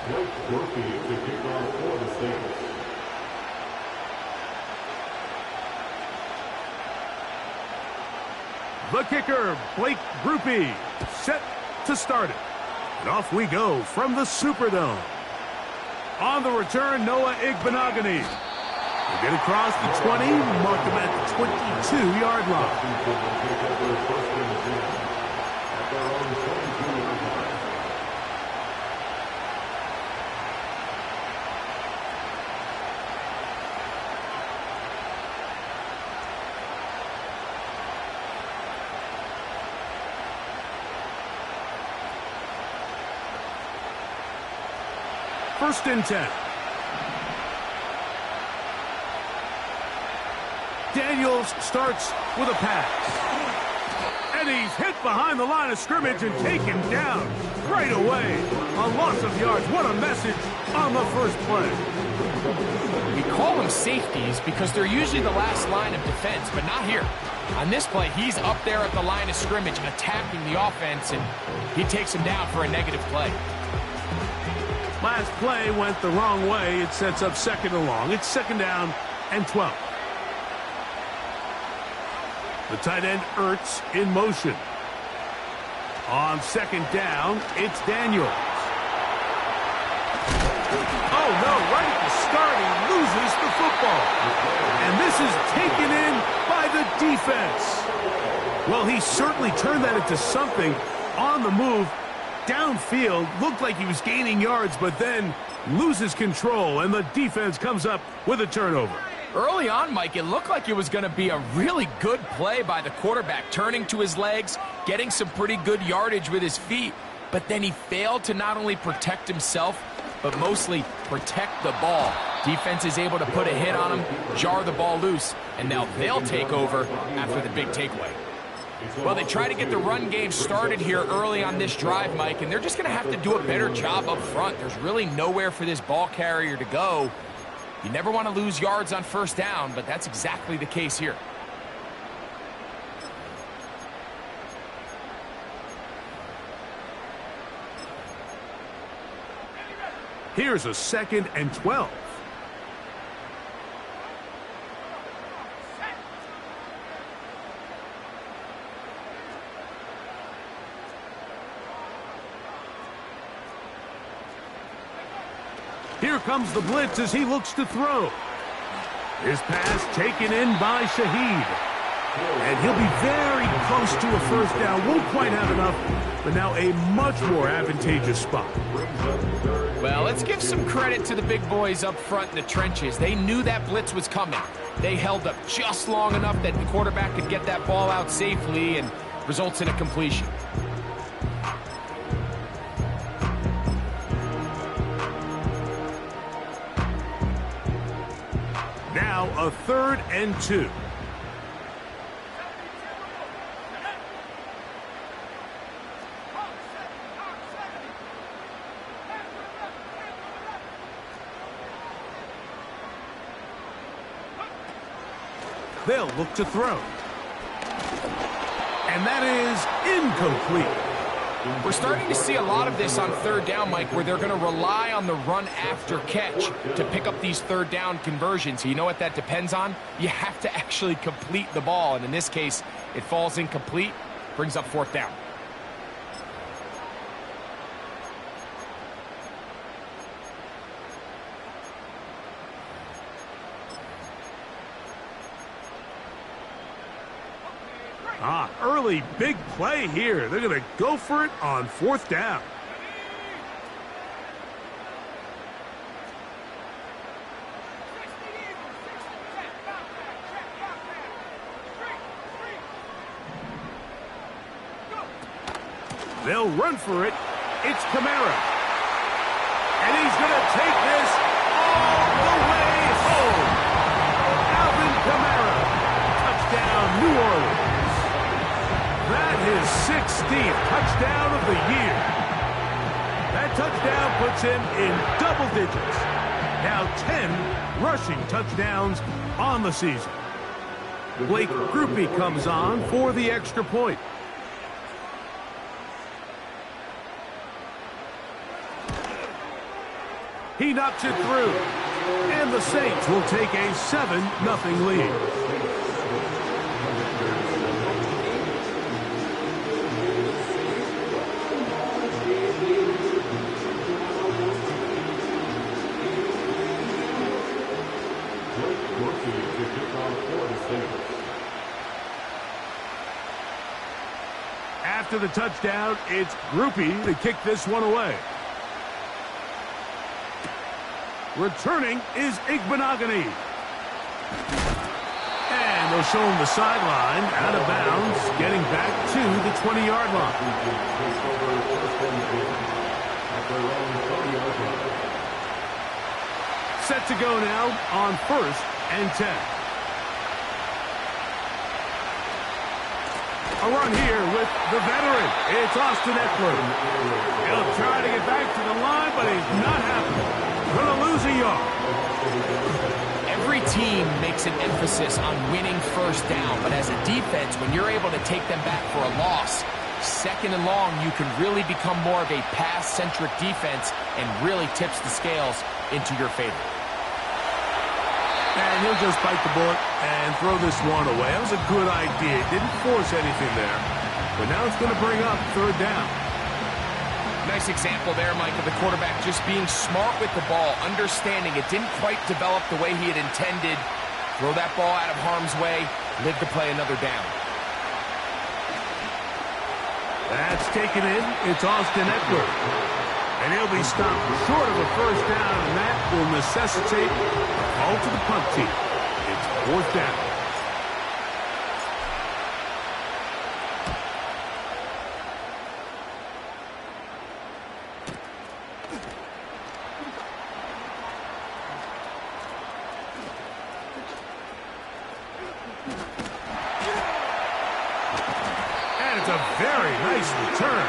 Blake Grupe to kick off for the Staples. The kicker, Blake Grupe, set to start it. And off we go from the Superdome. On the return, Noah Igbinoghene. He'll get across the 20, mark him at the 22-yard line. First and 10. Daniels starts with a pass. And he's hit behind the line of scrimmage and taken down right away. A loss of yards. What a message on the first play. We call them safeties because they're usually the last line of defense, but not here. On this play, he's up there at the line of scrimmage attacking the offense, and he takes him down for a negative play. Last play went the wrong way. It sets up second and long. It's second down and 12. The tight end Ertz in motion. On second down, it's Daniels. Oh, no, right at the start, he loses the football. And this is taken in by the defense. Well, he certainly turned that into something on the move. Downfield, looked like he was gaining yards, but then loses control, and the defense comes up with a turnover. Early on, Mike, it looked like it was going to be a really good play by the quarterback, turning to his legs, getting some pretty good yardage with his feet, but then he failed to not only protect himself, but mostly protect the ball. Defense is able to put a hit on him, jar the ball loose, and now they'll take over after the big takeaway. Well, they try to get the run game started here early on this drive, Mike, and they're just going to have to do a better job up front. There's really nowhere for this ball carrier to go. You never want to lose yards on first down, but that's exactly the case here. Here's a second and 12. Here comes the blitz as he looks to throw. His pass taken in by Shaheed. And he'll be very close to a first down. Won't quite have enough, but now a much more advantageous spot. Well, let's give some credit to the big boys up front in the trenches. They knew that blitz was coming. They held up just long enough that the quarterback could get that ball out safely and results in a completion. Now a third and 2. They'll look to throw. And that is incomplete. We're starting to see a lot of this on third down, Mike, where they're going to rely on the run after catch to pick up these third down conversions. You know what that depends on? You have to actually complete the ball, and in this case, it falls incomplete, brings up fourth down. Early big play here. They're going to go for it on fourth down. They'll run for it. It's Kamara. And he's going to take this all the way home. Alvin Kamara. Touchdown, New Orleans. That is 16th touchdown of the year. That touchdown puts him in double digits. Now 10 rushing touchdowns on the season. Blake Grupe comes on for the extra point. He knocks it through. And the Saints will take a 7-0 lead. After the touchdown, it's Grupe to kick this one away. Returning is Igbinoghene. And they'll show him the sideline, out of bounds, getting back to the 20-yard line. Set to go now on 1st and 10. A run here with the veteran. It's Austin Ekeler. He'll try to get back to the line, but he's not happening. Going to lose a yard. Every team makes an emphasis on winning first down, but as a defense, when you're able to take them back for a loss, 2nd and long, you can really become more of a pass-centric defense and really tips the scales into your favor. And he'll just bite the bullet and throw this one away. That was a good idea. Didn't force anything there. But now it's going to bring up 3rd down. Nice example there, Mike, of the quarterback just being smart with the ball, understanding it didn't quite develop the way he had intended. Throw that ball out of harm's way, live to play another down. That's taken in. It's Austin Ekeler. And he'll be stopped short of a 1st down, and that will necessitate a call to the punt team. It's 4th down. And it's a very nice return.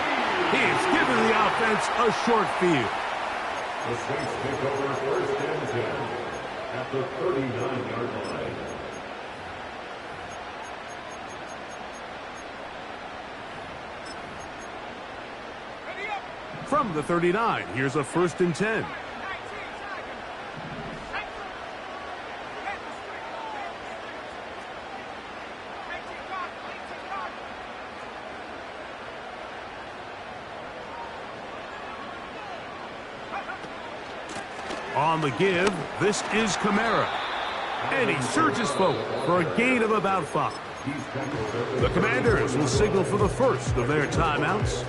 He is giving the offense a short field. The Saints take over 1st and 10 at the 39-yard line. From the 39, here's a 1st and 10. On the give, this is Kamara. And he surges forward for a gain of about 5. The Commanders will signal for the first of their timeouts.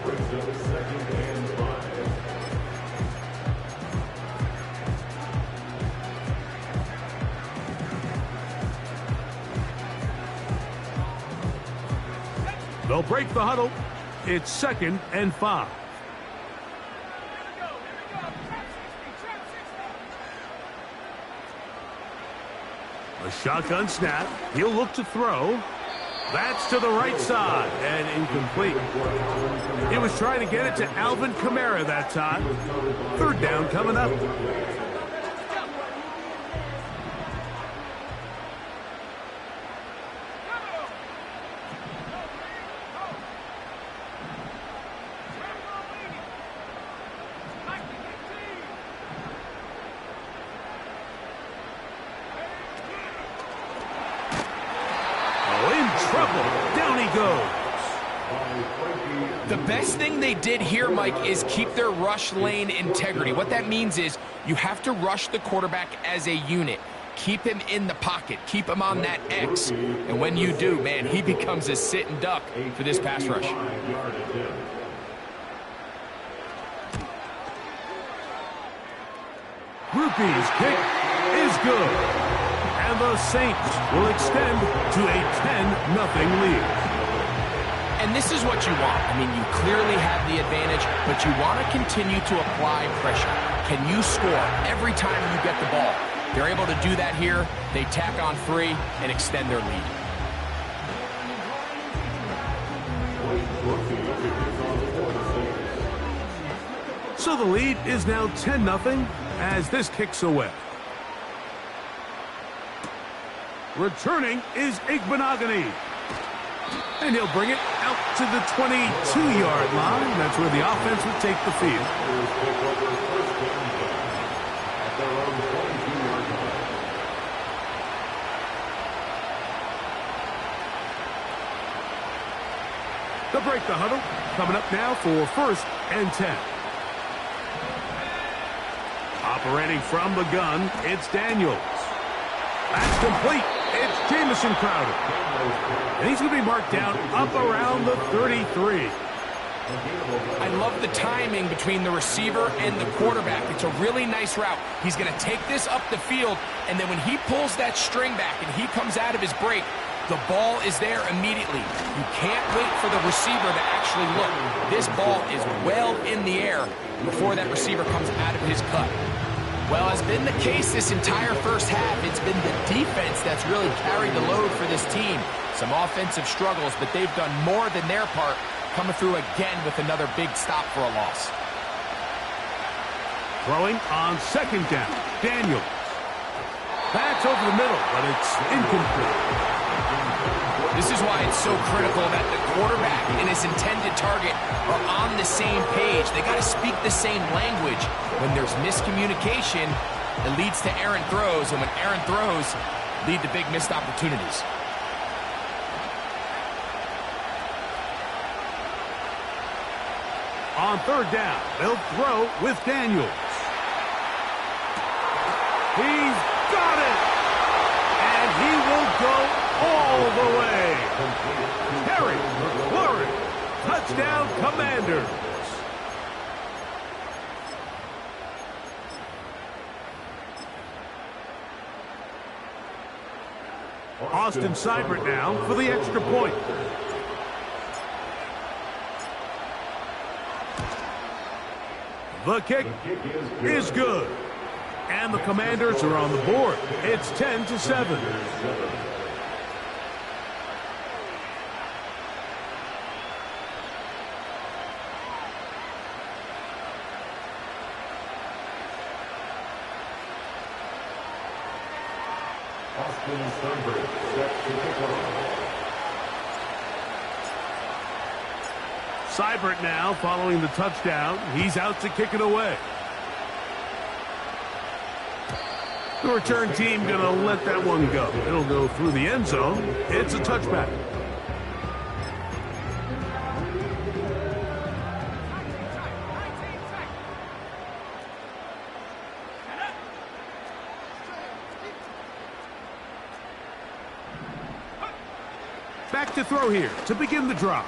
They'll break the huddle. It's 2nd and 5. A shotgun snap. He'll look to throw. That's to the right side and incomplete. He was trying to get it to Alvin Kamara that time. 3rd down coming up. Down he goes. The best thing they did here, Mike, is keep their rush lane integrity. What that means is you have to rush the quarterback as a unit. Keep him in the pocket. Keep him on that X. And when you do, man, he becomes a sitting duck for this pass rush. Grupe's kick is good. And the Saints will extend to a 10-0 lead. And this is what you want. I mean, you clearly have the advantage, but you want to continue to apply pressure. Can you score every time you get the ball? They're able to do that here. They tack on 3 and extend their lead. So the lead is now 10-0 as this kicks away. Returning is Igbinoghene. And he'll bring it out to the 22-yard line. That's where the offense will take the field. break the huddle. Coming up now for 1st and 10. Operating from the gun, it's Daniels. That's complete. It's Jamison Crowder. And he's going to be marked down up around the 33. I love the timing between the receiver and the quarterback. It's a really nice route. He's going to take this up the field, and then when he pulls that string back and he comes out of his break, the ball is there immediately. You can't wait for the receiver to actually look. This ball is well in the air before that receiver comes out of his cut. Well, as been the case this entire first half, it's been the defense that's really carried the load for this team. Some offensive struggles, but they've done more than their part, coming through again with another big stop for a loss. Throwing on 2nd down, Daniels. That's over the middle, but it's incomplete. This is why it's so critical that the quarterback and his intended target are on the same page. They got to speak the same language. When there's miscommunication, it leads to errant throws, and when errant throws lead to big missed opportunities. On 3rd down, they'll throw with Daniels. He's got it! And he will go all the way. Terry McLaurin, touchdown Commanders. Austin Seibert now for the extra point. The kick is good. And the Commanders are on the board. It's 10-7. Austin Seibert set to kick off. Seibert now following the touchdown. He's out to kick it away. The return team going to let that one go. It'll go through the end zone. It's a touchback. Back to throw here to begin the drive.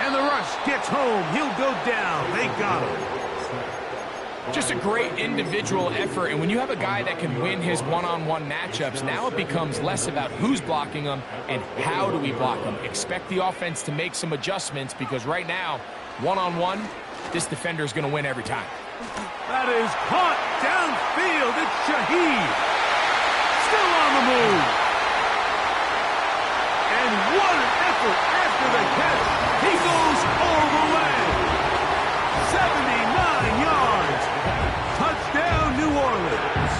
And the rush gets home. He'll go down. They got him. Just a great individual effort, and when you have a guy that can win his one-on-one matchups, now it becomes less about who's blocking him and how do we block him. Expect the offense to make some adjustments because right now, one-on-one, this defender is going to win every time. That is caught downfield. It's Shaheed. Still on the move. And what an effort after the catch. He goes all the way. 79 yards. Touchdown, New Orleans.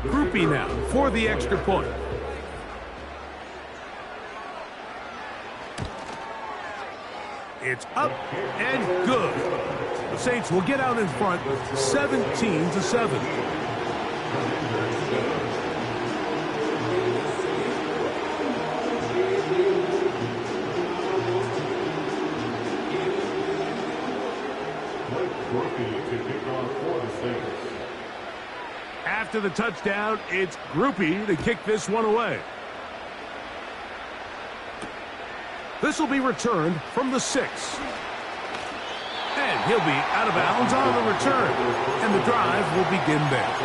Grupe now for the extra point. It's up and good. The Saints will get out in front 17-7. After the touchdown, it's Grupe to kick this one away. This will be returned from the 6. And he'll be out of bounds on the return. And the drive will begin there.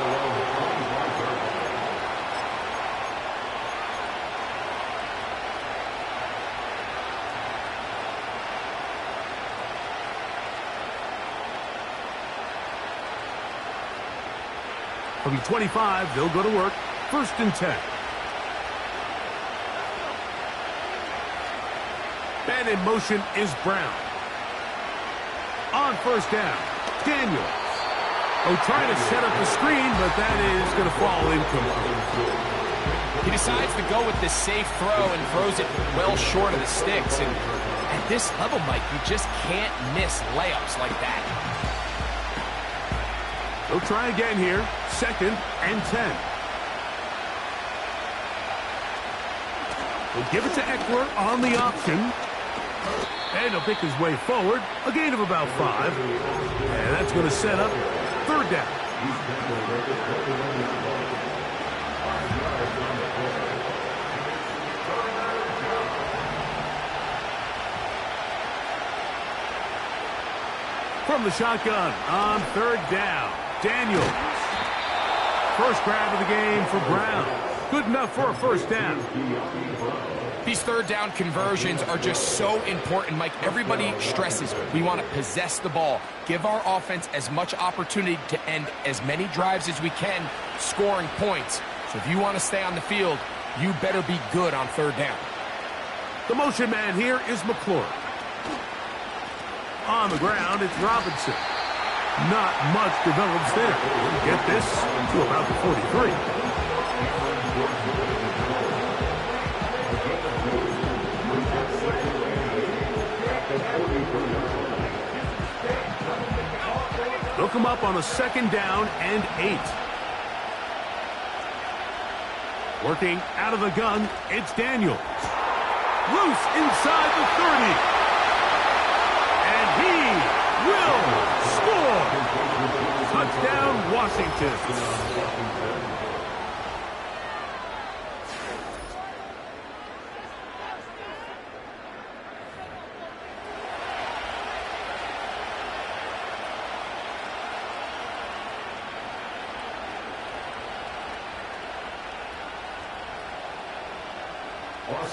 From the 25, they'll go to work. 1st and 10. And in motion is Brown. On 1st down, Daniels. Oh, trying to set up the screen, but that is going to fall incomplete. He decides to go with the safe throw and throws it well short of the sticks. And at this level, Mike, you just can't miss layups like that. They'll try again here. 2nd and 10. He'll give it to Eckler on the option. And he'll pick his way forward. A gain of about 5. And that's going to set up 3rd down. From the shotgun on 3rd down, Daniels. First grab of the game for Brown. Good enough for a 1st down. These 3rd down conversions are just so important, Mike. Everybody stresses we want to possess the ball, give our offense as much opportunity to end as many drives as we can, scoring points. So if you want to stay on the field, you better be good on 3rd down. The motion man here is McClure. On the ground, it's Robinson. Not much develops there. We'll get this to about the 43. They'll come up on a 2nd down and 8. Working out of the gun, it's Daniels. Loose inside the 30. And he will score. Touchdown, Washington.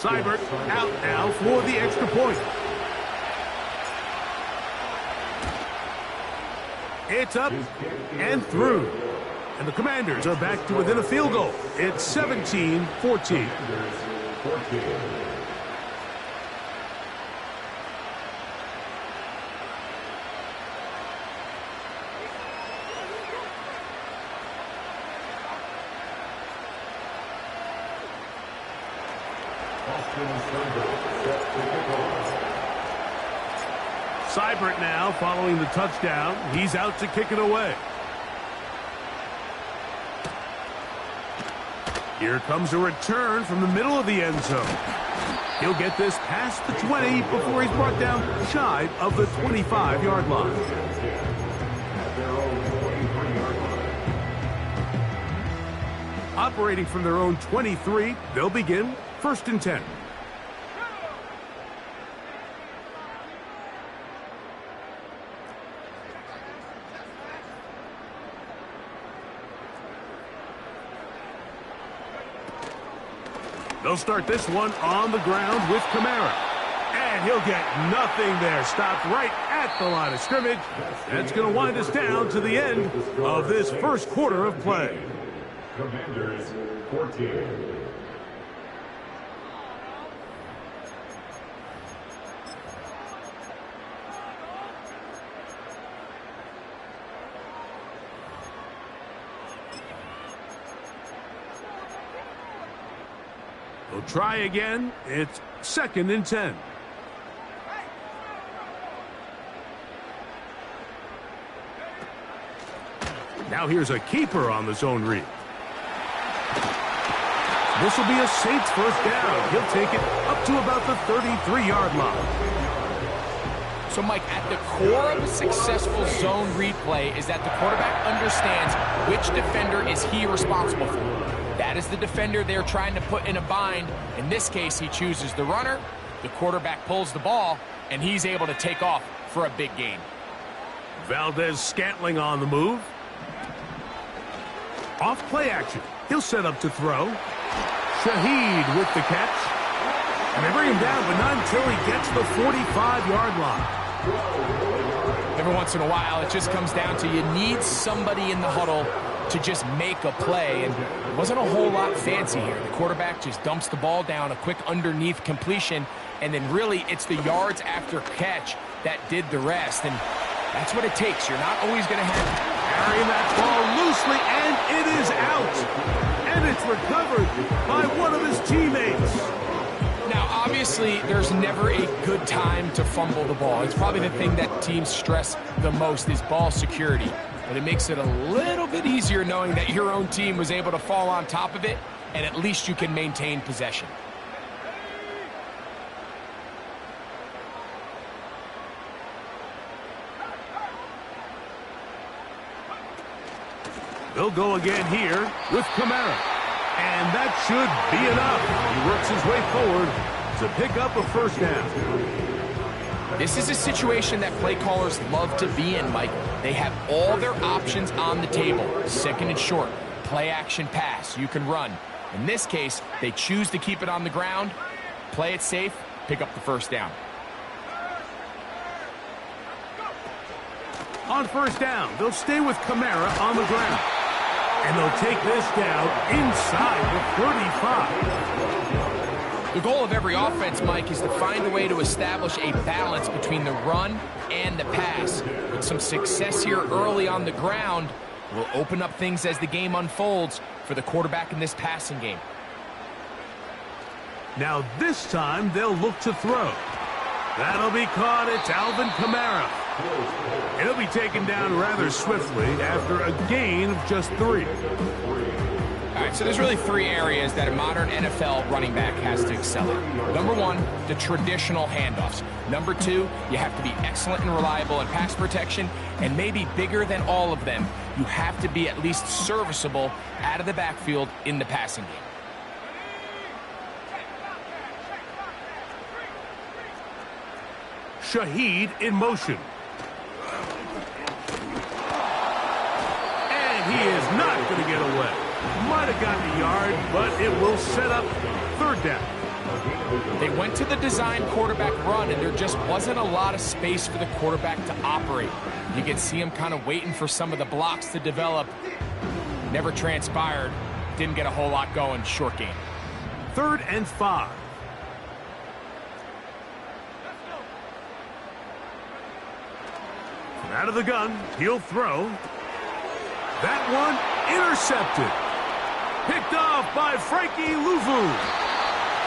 Seibert out now for the extra point. It's up and through. And the Commanders are back to within a field goal. It's 17-14. Seibert now following the touchdown. He's out to kick it away. Here comes a return from the middle of the end zone. He'll get this past the 20 before he's brought down shy of the 25-yard line. Operating from their own 23, they'll begin 1st and 10. They'll start this one on the ground with Kamara. And he'll get nothing there. Stopped right at the line of scrimmage. That's going to wind us down to the end of this first quarter of play. Commanders 14. They'll try again. It's 2nd and 10. Now here's a keeper on the zone read. This will be a Saints 1st down. He'll take it up to about the 33-yard line. So, Mike, at the core of a successful zone read play is that the quarterback understands which defender is he responsible for. That is the defender they're trying to put in a bind. In this case, he chooses the runner. The quarterback pulls the ball, and he's able to take off for a big gain. Valdez-Scantling on the move. Off play action. He'll set up to throw. Shaheed with the catch. And they bring him down, but not until he gets the 45-yard line. Every once in a while, it just comes down to you need somebody in the huddle to just make a play, and it wasn't a whole lot fancy here. The quarterback just dumps the ball down, a quick underneath completion, and then really it's the yards after catch that did the rest, and that's what it takes. You're not always going to have carrying that ball loosely, and it is out. And it's recovered by one of his teammates. Now, obviously, there's never a good time to fumble the ball. It's probably the thing that teams stress the most is ball security. But it makes it a little bit easier knowing that your own team was able to fall on top of it, and at least you can maintain possession. They'll go again here with Kamara. And that should be enough. He works his way forward to pick up a first down. This is a situation that play callers love to be in, Mike. They have all their options on the table. Second and short, play action pass, you can run. In this case, they choose to keep it on the ground, play it safe, pick up the first down. On first down, they'll stay with Kamara on the ground. And they'll take this down inside the 35. The goal of every offense, Mike, is to find a way to establish a balance between the run and the pass. With some success here early on the ground will open up things as the game unfolds for the quarterback in this passing game. Now this time they'll look to throw. That'll be caught. It's Alvin Kamara. And he'll be taken down rather swiftly after a gain of just 3. All right, so there's really 3 areas that a modern NFL running back has to excel in. Number 1, the traditional handoffs. Number 2, you have to be excellent and reliable in pass protection. And maybe bigger than all of them, you have to be at least serviceable out of the backfield in the passing game. Shaheed in motion. And he is not going to get away. Might have gotten a yard, but it will set up third down. They went to the design quarterback run, and there just wasn't a lot of space for the quarterback to operate. You could see him kind of waiting for some of the blocks to develop. Never transpired. Didn't get a whole lot going. Short game. 3rd and 5. Out of the gun, he'll throw. That one intercepted. Picked off by Frankie Luvu.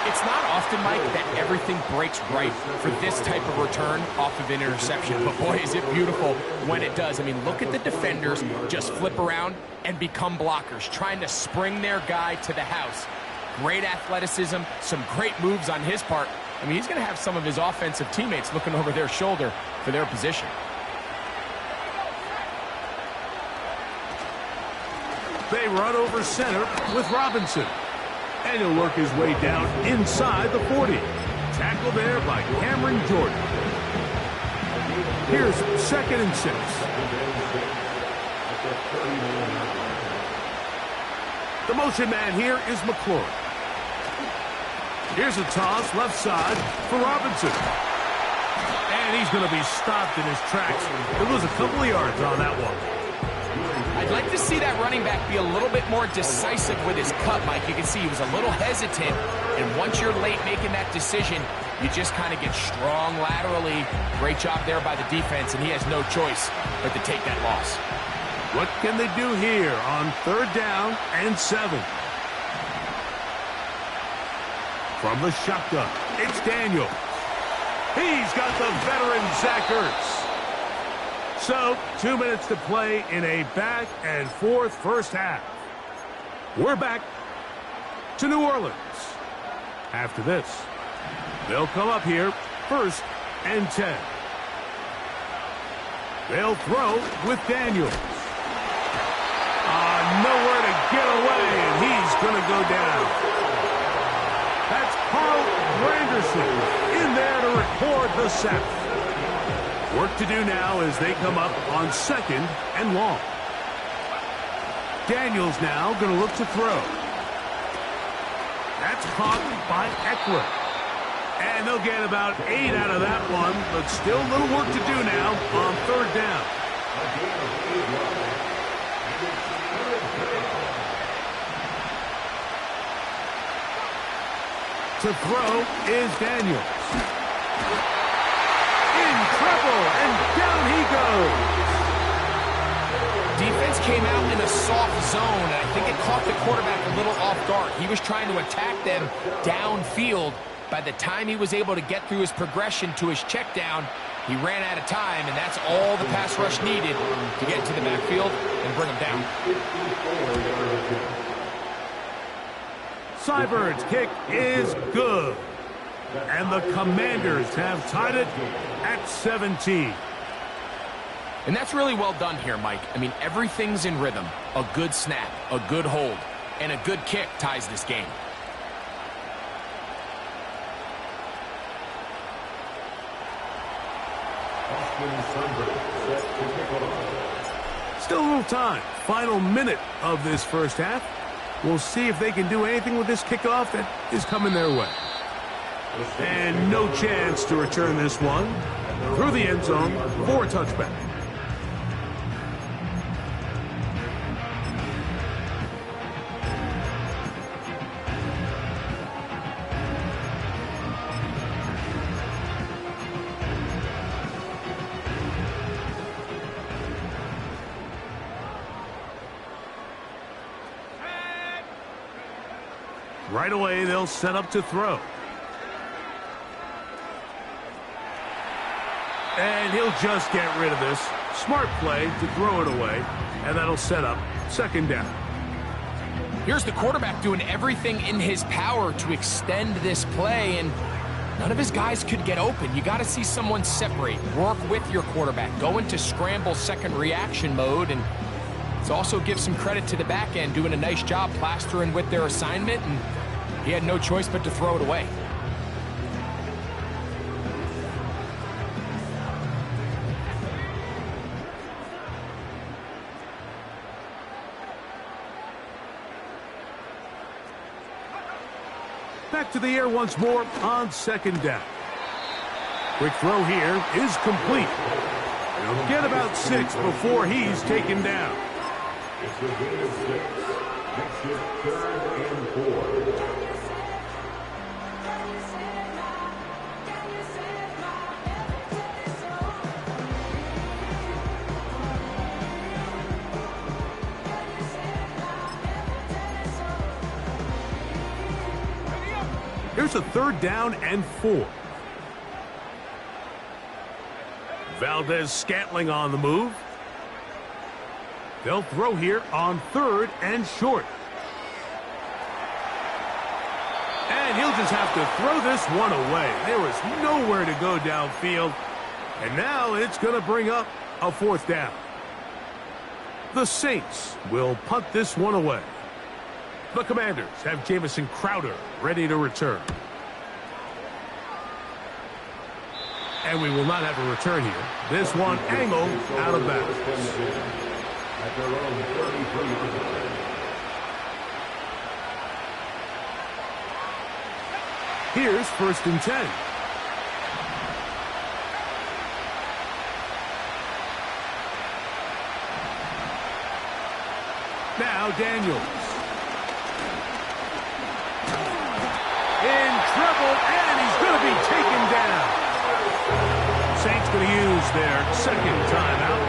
It's not often, Mike, that everything breaks right for this type of return off of an interception. But boy, is it beautiful when it does. I mean, look at the defenders just flip around and become blockers, trying to spring their guy to the house. Great athleticism, some great moves on his part. I mean, he's going to have some of his offensive teammates looking over their shoulder for their position. They run over center with Robinson. And he'll work his way down inside the 40. Tackle there by Cameron Jordan. Here's 2nd and 6. The motion man here is McClure. Here's a toss left side for Robinson. And he's going to be stopped in his tracks. He'll lose a couple of yards on that one. I'd like to see that running back be a little bit more decisive with his cut, Mike. You can see he was a little hesitant, and once you're late making that decision, you just kind of get strong laterally. Great job there by the defense, and he has no choice but to take that loss. What can they do here on 3rd down and 7? From the shotgun, it's Daniel. He's got the veteran Zach Ertz. So, 2 minutes to play in a back and forth first half. We're back to New Orleans. After this, they'll come up here 1st and 10. They'll throw with Daniels. Nowhere to get away, and he's going to go down. That's Carl Granderson in there to record the sack. Work to do now as they come up on 2nd and long. Daniels now going to look to throw. That's caught by Eckler. And they'll get about 8 out of that one, but still a little work to do now on 3rd down. To throw is Daniels. In trouble, and down he goes. defense came out in a soft zone, and I think it caught the quarterback a little off guard. He was trying to attack them downfield. By the time he was able to get through his progression to his check down, he ran out of time, and that's all the pass rush needed to get into the backfield and bring him down. Seibert's kick is good. And the Commanders have tied it at 17. And that's really well done here, Mike. I mean, everything's in rhythm. A good snap, a good hold, and a good kick ties this game. Still a little time. Final minute of this first half. We'll see if they can do anything with this kickoff that is coming their way. And no chance to return this one through the end zone for a touchback. Right away, they'll set up to throw. And he'll just get rid of this. Smart play to throw it away, and that'll set up second down. Here's the quarterback doing everything in his power to extend this play, and none of his guys could get open. You got to see someone separate, work with your quarterback, go into scramble second reaction mode, and let's also give some credit to the back end doing a nice job plastering with their assignment, and he had no choice but to throw it away. Back to the air once more on second down. Quick throw here is complete. He'll get about 6 before he's taken down. It's a gain of 6. Makes it 3rd and 4. Here's a 3rd down and 4. Valdez-Scantling on the move. They'll throw here on 3rd and short. And he'll just have to throw this one away. There was nowhere to go downfield. And now it's going to bring up a 4th down. The Saints will punt this one away. The Commanders have Jamison Crowder ready to return. And we will not have a return here. This one angled out of bounds. At their own 33. Here's 1st and 10. Now Daniels. In trouble, and he's going to be taken down. Saints going to use their 2nd timeout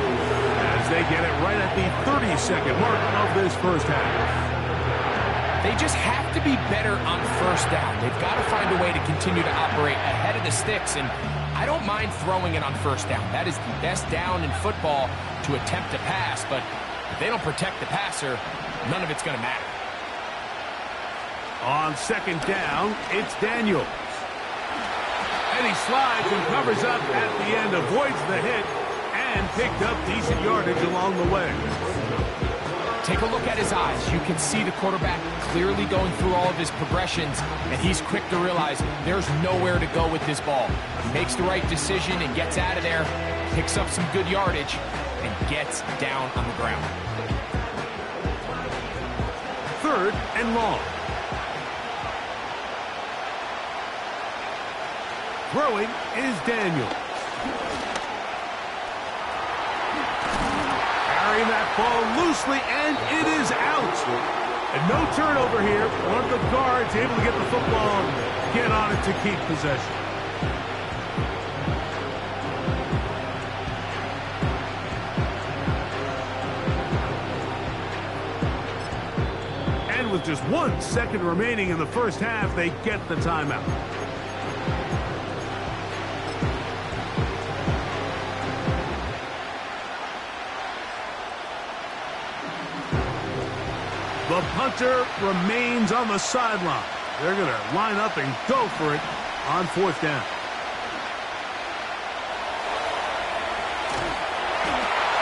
as they get it right at the 30-second mark of this first half. They just have to be better on 1st down. They've got to find a way to continue to operate ahead of the sticks, and I don't mind throwing it on 1st down. That is the best down in football to attempt to pass, but if they don't protect the passer, none of it's going to matter. On 2nd down, it's Daniels. And he slides and covers up at the end, avoids the hit, and picked up decent yardage along the way. Take a look at his eyes. You can see the quarterback clearly going through all of his progressions, and he's quick to realize there's nowhere to go with this ball. He makes the right decision and gets out of there, picks up some good yardage, and gets down on the ground. 3rd and long. Throwing is Daniels. Carrying that ball loosely, and it is out. And no turnover here. One of the guards able to get the football, get on it to keep possession. with just 1 second remaining in the first half, they get the timeout. The punter remains on the sideline. They're going to line up and go for it on 4th down.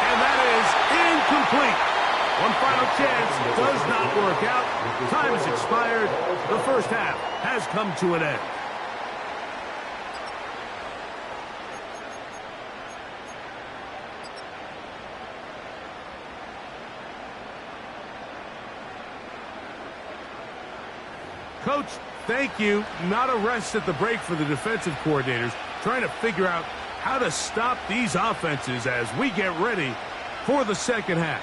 And that is incomplete. One final chance does not work out. Time has expired. The first half has come to an end. Coach, thank you. Not a rest at the break for the defensive coordinators, trying to figure out how to stop these offenses as we get ready for the second half.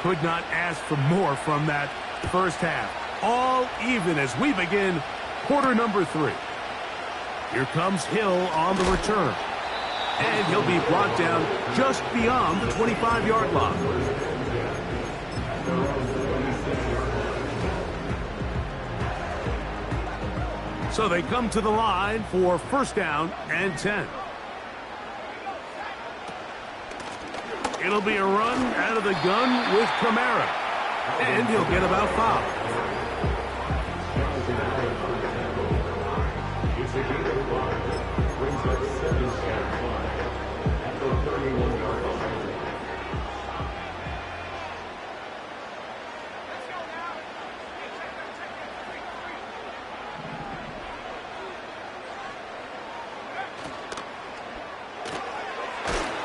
Could not ask for more from that first half. All even as we begin quarter number 3. Here comes Hill on the return. And he'll be brought down just beyond the 25-yard line. So they come to the line for 1st down and 10. It'll be a run out of the gun with Kamara. And he'll get about 5.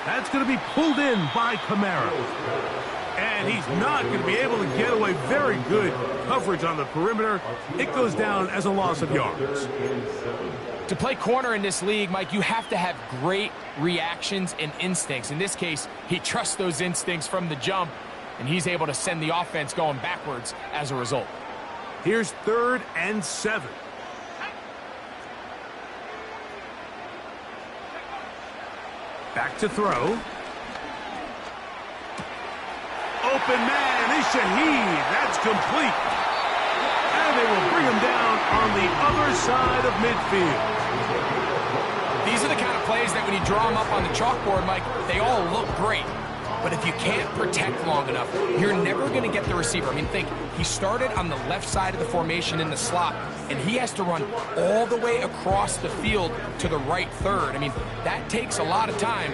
That's going to be pulled in by Kamara. And he's not going to be able to get away. Very good coverage on the perimeter. It goes down as a loss of yards. To play corner in this league, Mike, you have to have great reactions and instincts. In this case, he trusts those instincts from the jump, and he's able to send the offense going backwards as a result. Here's 3rd and 7. Back to throw. Open man is Shaheed. That's complete. And they will bring him down on the other side of midfield. These are the kind of plays that when you draw them up on the chalkboard, Mike, they all look great. But if you can't protect long enough, you're never going to get the receiver. I mean, think, he started on the left side of the formation in the slot, and he has to run all the way across the field to the right third. I mean, that takes a lot of time.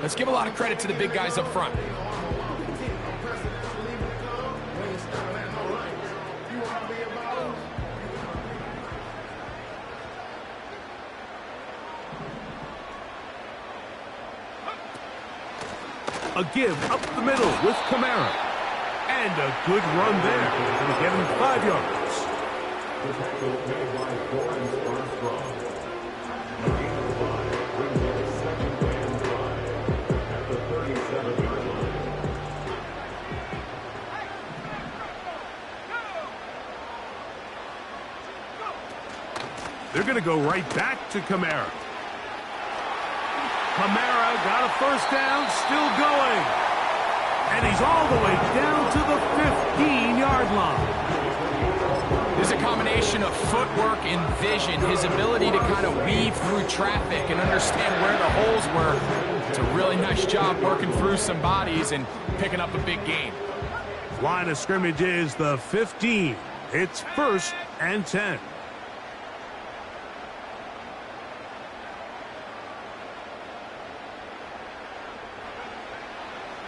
Let's give a lot of credit to the big guys up front. A give up the middle with Kamara. And a good run there. Going to get him 5 yards. They're going to go right back to Kamara. Kamara got a 1st down, still going. And he's all the way down to the 15-yard line. There's a combination of footwork and vision, his ability to kind of weave through traffic and understand where the holes were. It's a really nice job working through some bodies and picking up a big gain. Line of scrimmage is the 15. It's 1st and 10.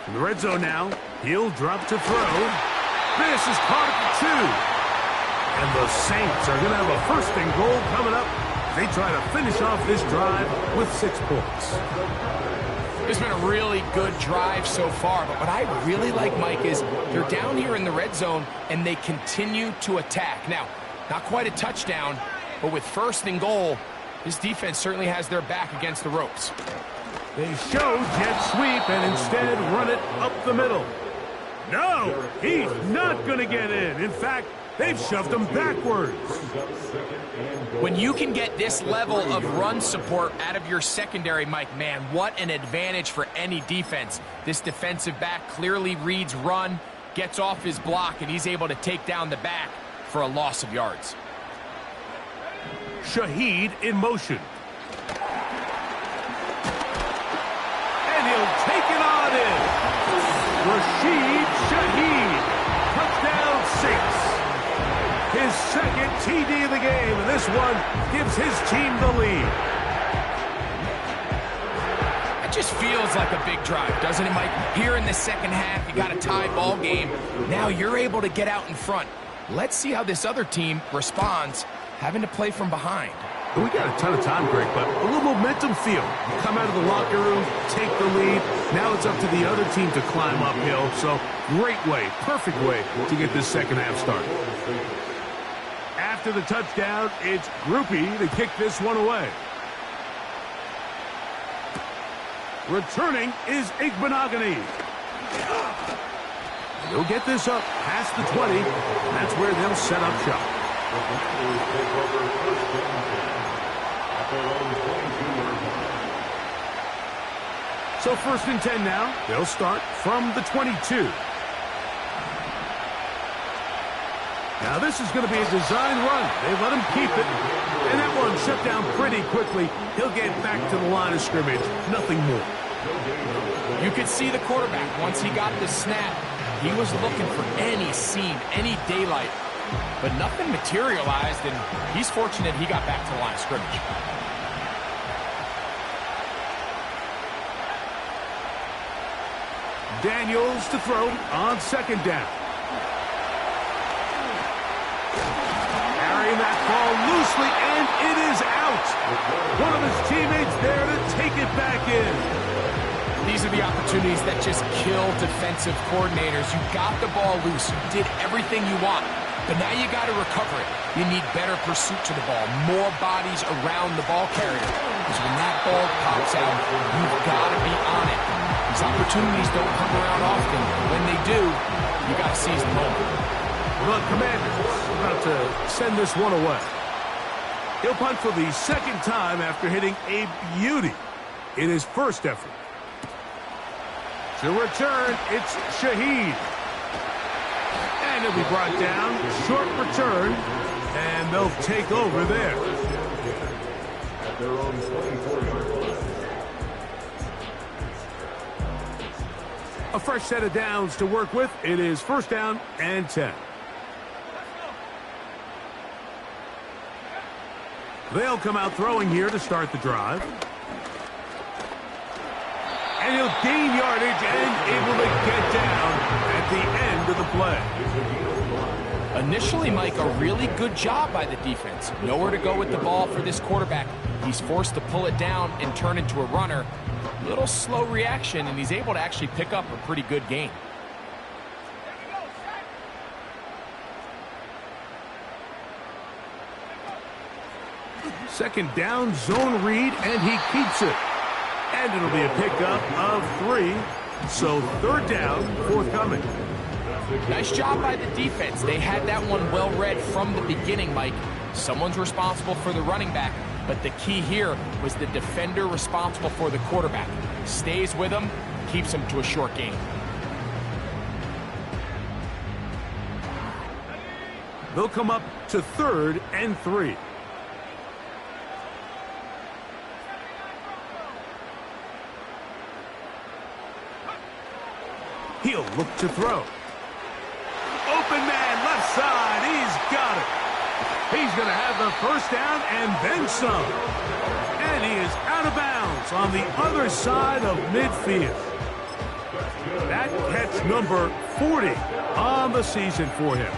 In the red zone now, he'll drop to throw. This is caught at the 2. And the Saints are going to have a 1st and goal coming up. They try to finish off this drive with 6 points. It's been a really good drive so far, but what I really like, Mike, is they're down here in the red zone and they continue to attack. Now, not quite a touchdown, but with 1st and goal, this defense certainly has their back against the ropes. They show jet sweep and instead run it up the middle. No, he's not going to get in. In fact, They've shoved him backwards. When you can get this level of run support out of your secondary, Mike, man, what an advantage for any defense. This defensive back clearly reads run, gets off his block, and he's able to take down the back for a loss of yards. Shaheed in motion. And he'll take it on in. Rashid Shaheed. Touchdown 6. His second TD of the game, and this one gives his team the lead. It just feels like a big drive, doesn't it, Mike? Here in the second half, you got a tie ball game. Now you're able to get out in front. Let's see how this other team responds, having to play from behind. We got a ton of time, Greg, but a little momentum feel. You come out of the locker room, take the lead. Now it's up to the other team to climb uphill. So great way, perfect way to get this second half started. After the touchdown, it's Grupe to kick this one away. Returning is Igbenogany. He'll get this up past the 20. That's where they'll set up shop. So 1st and 10 now. They'll start from the 22. Now this is going to be a design run. They let him keep it. And that one shut down pretty quickly. He'll get back to the line of scrimmage. Nothing more. You could see the quarterback, once he got the snap, he was looking for any seam, any daylight. But nothing materialized, and he's fortunate he got back to the line of scrimmage. Daniels to throw on 2nd down. Carrying that ball loosely, and it is out. One of his teammates there to take it back in. These are the opportunities that just kill defensive coordinators. You got the ball loose. You did everything you want. But now you got to recover it. You need better pursuit to the ball, more bodies around the ball carrier. Because when that ball pops out, you've got to be on it. These opportunities don't come around often. When they do, you got to seize the moment. Well, Commanders about to send this one away. He'll punt for the 2nd time after hitting a beauty in his first effort. To return, it's Shaheed. And he'll be brought down. Short return. And they'll take over there. At their own 24-yard line. A fresh set of downs to work with. It is 1st down and 10. They'll come out throwing here to start the drive. And he'll gain yardage and able to get down at the end of the play. Initially, Mike, a really good job by the defense. Nowhere to go with the ball for this quarterback. He's forced to pull it down and turn into a runner. Little slow reaction, and he's able to actually pick up a pretty good gain. Second down, zone read, and he keeps it. And it'll be a pickup of 3. So 3rd down, forthcoming. Nice job by the defense. They had that one well read from the beginning, Mike. Someone's responsible for the running back, but the key here was the defender responsible for the quarterback. Stays with him, keeps him to a short gain. They'll come up to 3rd and 3. He'll look to throw. Open man, left side. He's got it. He's going to have the 1st down and then some. And he is out of bounds on the other side of midfield. That catch number 40 on the season for him.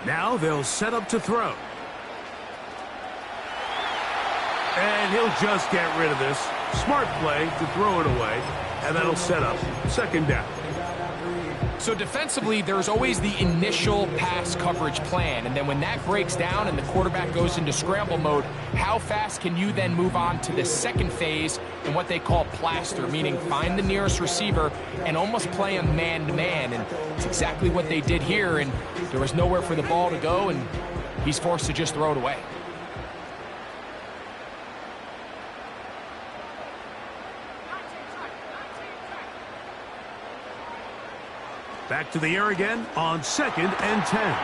Now they'll set up to throw. And he'll just get rid of this. Smart play to throw it away. And that'll set up 2nd down. So defensively, there's always the initial pass coverage plan, and then when that breaks down and the quarterback goes into scramble mode, how fast can you then move on to the second phase in what they call plaster, meaning find the nearest receiver and almost play on man-to-man, and it's exactly what they did here, and there was nowhere for the ball to go, and he's forced to just throw it away. Back to the air again on 2nd and 10.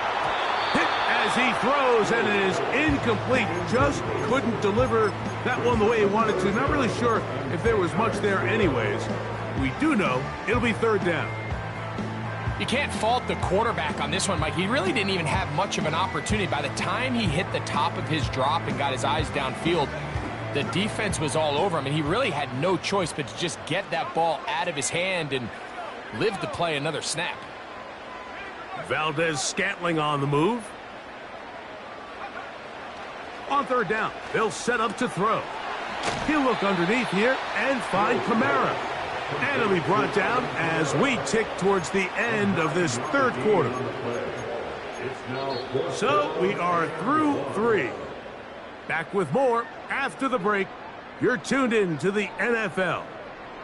Hit as he throws, and it is incomplete. Just couldn't deliver that one the way he wanted to. Not really sure if there was much there anyways. We do know it'll be 3rd down. You can't fault the quarterback on this one, Mike. He really didn't even have much of an opportunity. By the time he hit the top of his drop and got his eyes downfield, the defense was all over him, and he really had no choice but to just get that ball out of his hand and live to play another snap. Valdez-Scantling on the move. On 3rd down, they'll set up to throw. He'll look underneath here and find Kamara. And he'll be brought down as we tick towards the end of this 3rd quarter. So we are through 3. Back with more after the break. You're tuned in to the NFL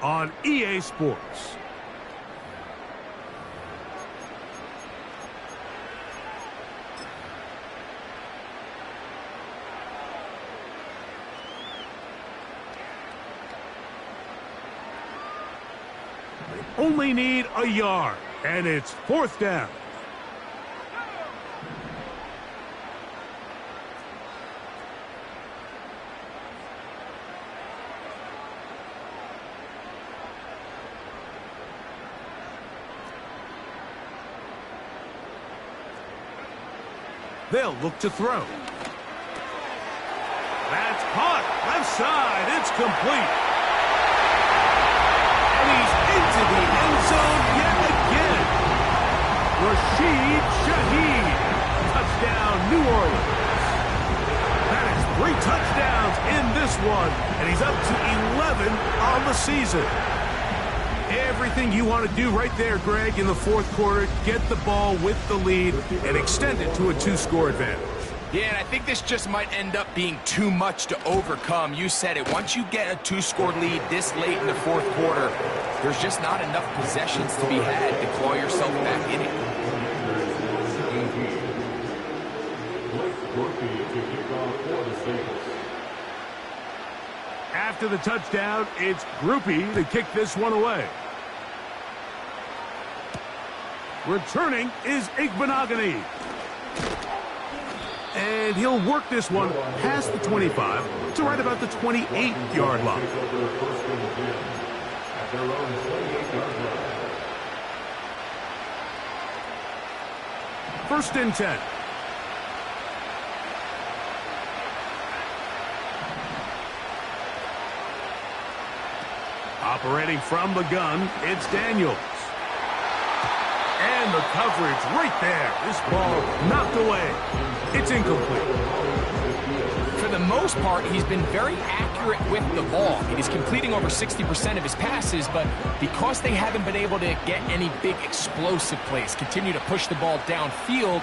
on EA Sports. Only need a yard, and it's 4th down. They'll look to throw. That's caught. Left side. It's complete. And he's into the end zone yet again. Rashid Shaheed. Touchdown, New Orleans. That is 3 touchdowns in this one, and he's up to 11 on the season. Everything you want to do right there, Greg, in the 4th quarter, get the ball with the lead and extend it to a 2-score advantage. Yeah, and I think this just might end up being too much to overcome. You said it. Once you get a 2-score lead this late in the 4th quarter, there's just not enough possessions to be had to claw yourself back in it. After the touchdown, it's Grupe to kick this one away. Returning is Igbenogany. And he'll work this one past the 25 to right about the 28-yard line. First and 10. Operating from the gun, it's Daniels. And the coverage right there. This ball knocked away. It's incomplete. For the most part, he's been very accurate with the ball. He's completing over 60% of his passes, but because they haven't been able to get any big explosive plays, continue to push the ball downfield,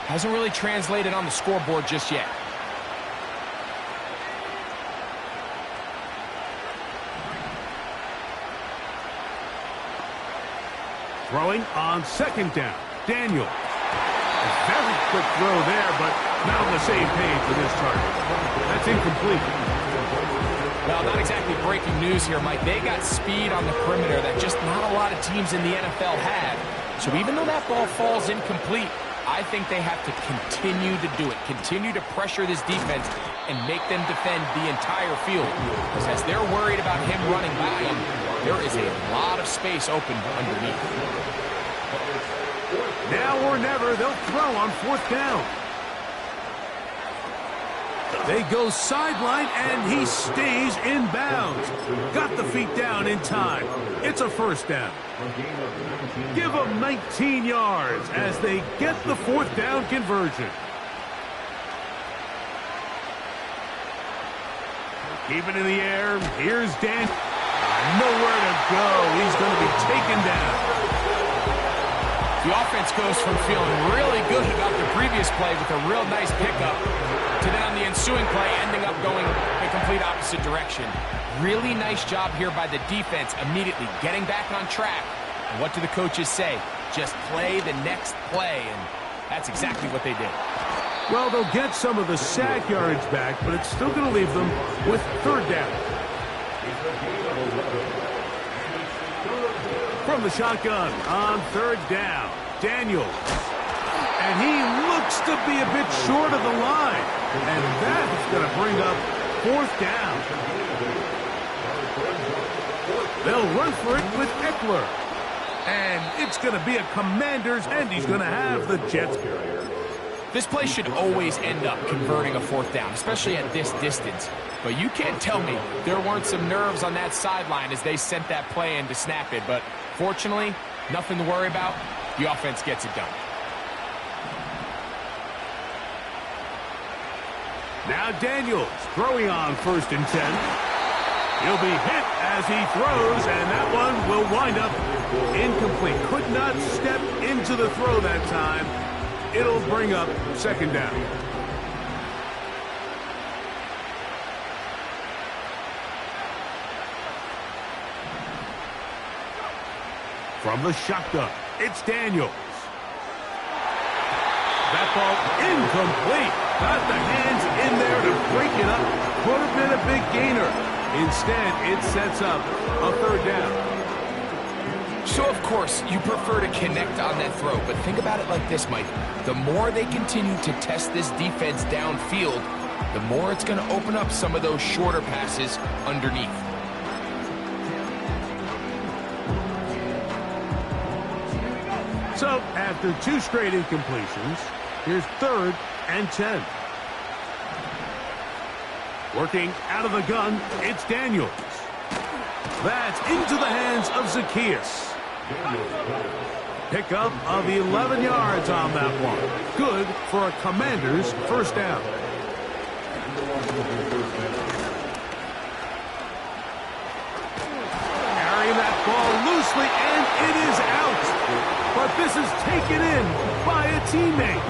hasn't really translated on the scoreboard just yet. Throwing on 2nd down. Daniels. A very quick throw there, but not on the same page with this target. That's incomplete. Well, not exactly breaking news here, Mike. They got speed on the perimeter that just not a lot of teams in the NFL have. So even though that ball falls incomplete, I think they have to continue to do it. Continue to pressure this defense and make them defend the entire field. Because as they're worried about him running by them, there is a lot of space open underneath. Now or never, they'll throw on 4th down. They go sideline, and he stays in bounds. Got the feet down in time. It's a 1st down. Give them 19 yards as they get the 4th down conversion. Keep it in the air. Here's Dan. Nowhere to go. He's going to be taken down. The offense goes from feeling really good about the previous play with a real nice pickup to then on the ensuing play ending up going the complete opposite direction. Really nice job here by the defense immediately getting back on track. And what do the coaches say? Just play the next play, and that's exactly what they did. Well, they'll get some of the sack yardage back, but it's still going to leave them with third down. From the shotgun on third down, Daniels. And he looks to be a bit short of the line. And that's going to bring up fourth down. They'll run for it with Eckler. And it's going to be a Commanders, and he's going to have the Jets. This play should always end up converting a fourth down, especially at this distance. But you can't tell me there weren't some nerves on that sideline as they sent that play in to snap it. But fortunately, nothing to worry about. The offense gets it done. Now Daniels throwing on 1st and 10. He'll be hit as he throws, and that one will wind up incomplete. Could not step into the throw that time. It'll bring up 2nd down. From the shotgun, it's Daniels. That ball incomplete. Got the hands in there to break it up. Could have been a big gainer. Instead, it sets up a 3rd down. So, of course, you prefer to connect on that throw, but think about it like this, Mike. The more they continue to test this defense downfield, the more it's going to open up some of those shorter passes underneath. So, after 2 straight incompletions, here's 3rd and 10. Working out of the gun, it's Daniels. That's into the hands of Zacchaeus. Pickup of 11 yards on that one. Good for a Commanders' 1st down. Carrying that ball loosely, and it is out. But this is taken in by a teammate.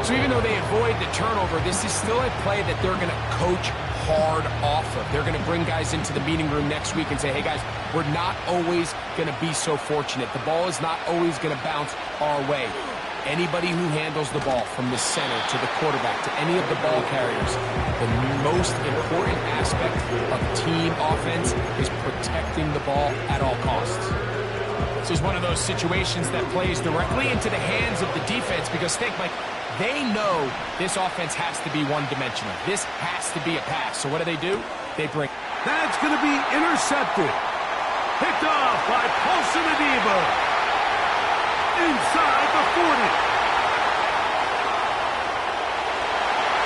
So even though they avoid the turnover, this is still a play that they're going to coach hard off of. They're going to bring guys into the meeting room next week and say, hey guys, we're not always going to be so fortunate. The ball is not always going to bounce our way. Anybody who handles the ball from the center to the quarterback to any of the ball carriers, the most important aspect of team offense is protecting the ball at all costs. This is one of those situations that plays directly into the hands of the defense because think, Mike, they know this offense has to be one-dimensional. This has to be a pass. So what do? They bring. That's going to be intercepted. Picked off by Paulson Adebo. Inside the 40.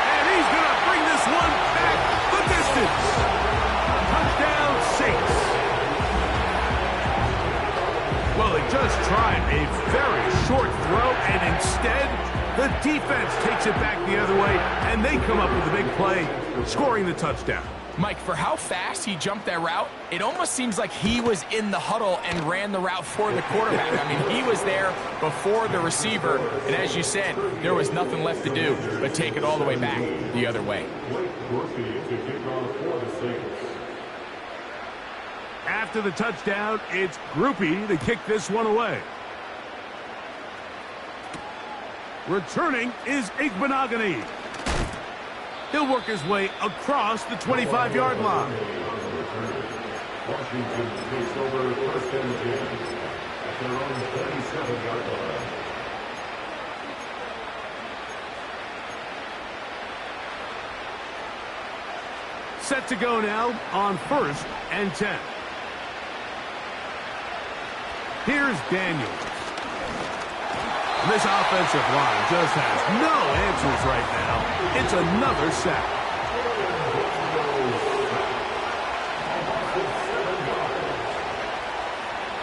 And he's going to bring this one back the distance. Touchdown, Saints. Well, they just tried a very short throw, and instead, the defense takes it back the other way, and they come up with a big play, scoring the touchdown. Mike, for how fast he jumped that route, it almost seems like he was in the huddle and ran the route for the quarterback. I mean, he was there before the receiver, and as you said, there was nothing left to do but take it all the way back the other way. After the touchdown, it's Grupe to kick this one away. Returning is Igbenogany. He'll work his way across the 25-yard line. Washington takes over 1st and 10 at their own 37-yard line. Set to go now on 1st and 10. Here's Daniels. This offensive line just has no answers right now. It's another sack.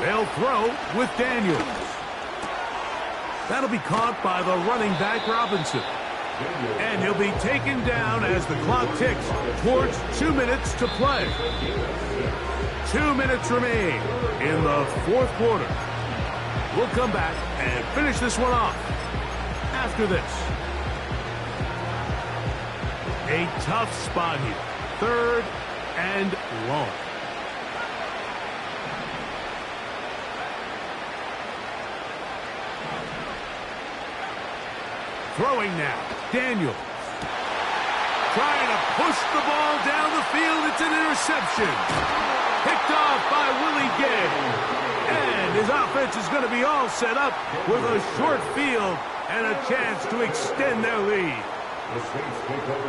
They'll throw with Daniels. That'll be caught by the running back Robinson. And he'll be taken down as the clock ticks towards 2 minutes to play. 2 minutes remain in the 4th quarter. We'll come back and finish this one off after this. A tough spot here. 3rd and long. Throwing now. Daniels. Trying to push the ball down the field. It's an interception. Picked off by Willie Gay. And his offense is going to be all set up with a short field and a chance to extend their lead.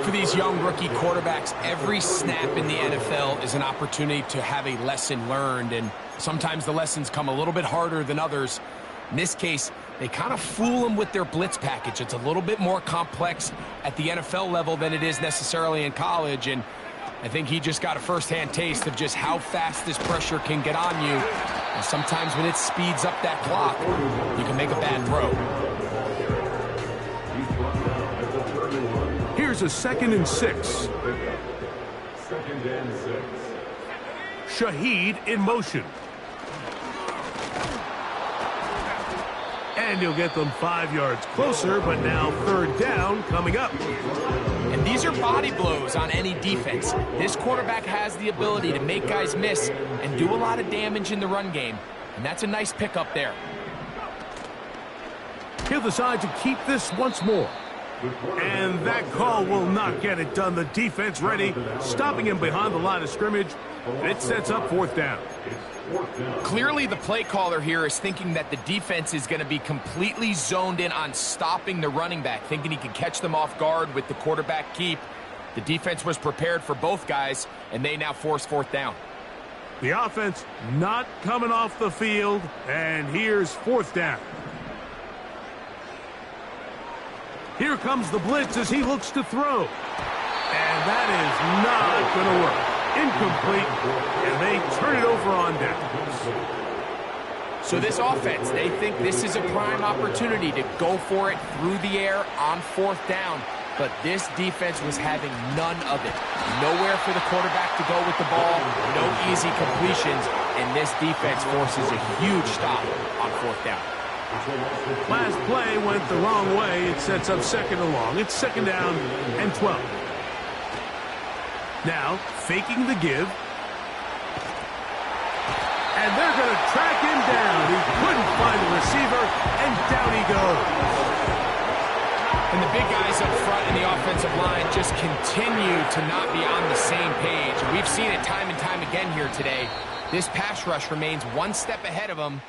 For these young rookie quarterbacks, every snap in the NFL is an opportunity to have a lesson learned, and sometimes the lessons come a little bit harder than others. In this case, they kind of fool them with their blitz package. It's a little bit more complex at the NFL level than it is necessarily in college, and I think he just got a first-hand taste of just how fast this pressure can get on you. And sometimes when it speeds up that clock, you can make a bad throw. Here's a 2nd and 6. 2nd and 6. Shaheed in motion. And he'll get them 5 yards closer, but now 3rd down coming up. And these are body blows on any defense. This quarterback has the ability to make guys miss and do a lot of damage in the run game. And that's a nice pickup there. He'll decide to keep this once more. And that call will not get it done. The defense ready, stopping him behind the line of scrimmage. And it sets up 4th down. Clearly, the play caller here is thinking that the defense is going to be completely zoned in on stopping the running back, thinking he can catch them off guard with the quarterback keep. The defense was prepared for both guys, and they now force 4th down. The offense not coming off the field, and here's 4th down. Here comes the blitz as he looks to throw. And that is not going to work. Incomplete, and they turn it over on down. So this offense, they think this is a prime opportunity to go for it through the air on 4th down. But this defense was having none of it. Nowhere for the quarterback to go with the ball, no easy completions, and this defense forces a huge stop on 4th down. Last play went the wrong way. It sets up 2nd and long. It's 2nd down and 12. Now, faking the give. And they're going to track him down. He couldn't find the receiver, and down he goes. And the big guys up front in the offensive line just continue to not be on the same page. We've seen it time and time again here today. This pass rush remains one step ahead of them,